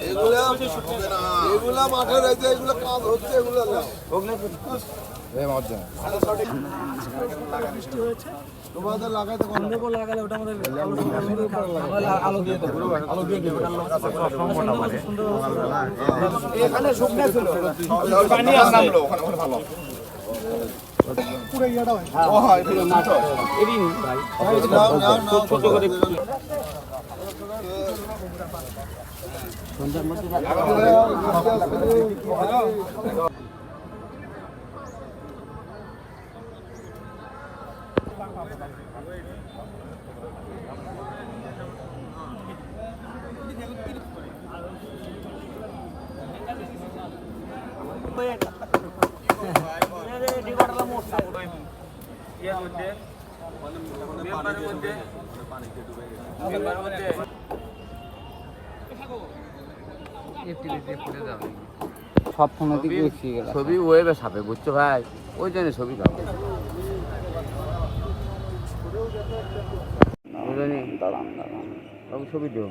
এগুলা মাঠের এই যে এগুলো কাজ হচ্ছে এগুলো বৃষ্টি হয়েছে তোমাদের লাগাইতে লাগালে ওটা আমাদের আলো দিয়ে দেবো আলো দিয়ে দেবো এখানে শুকনো ছিল পানি নামলো ওখানে ভালো পুরো ইয়াটা হয় ও হয় এদিন ভাই ছোট করে সন্ধ্যার মধ্যে সব ফোন ছবি ওয়েবে ছাপে বুঝছো ভাই ওই জন্য ছবি ছবি দিও।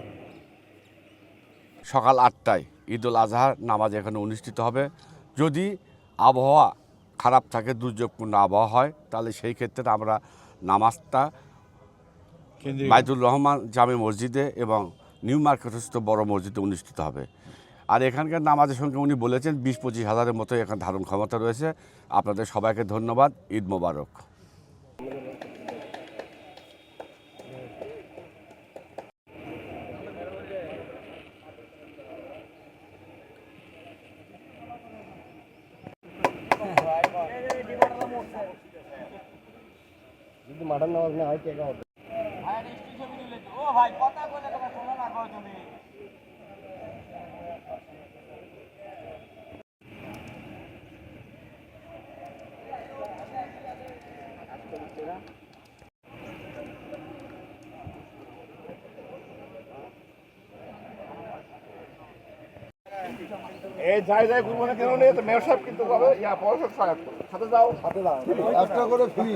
সকাল 8টায় ঈদুল আজহার নামাজ এখানে অনুষ্ঠিত হবে। যদি আবহাওয়া খারাপ থাকে, দুর্যোগপূর্ণ আবহাওয়া হয়, তাহলে সেই ক্ষেত্রে আমরা নামাজটা বাইতুর রহমান জামে মসজিদে এবং নিউ মার্কেটস্থ বড় মসজিদে অনুষ্ঠিত হবে। আর এখানকার নামাজের সঙ্গে উনি বলেছেন 20-25 হাজারের মতো এখানে ধারণ ক্ষমতা রয়েছে। আপনাদের সবাইকে ধন্যবাদ। ঈদ মোবারক। যদি মাঠের নামাজ না হয় কে হবে ও ভাই কথা বলে তোমার শোনা না কয় তুমি এই যাই যাই কুরবানি কেন নেই তো মেয়র সাহেব কিন্তু যাবে ইয়া পয়সা সাথে যাও একটা করে ফ্রি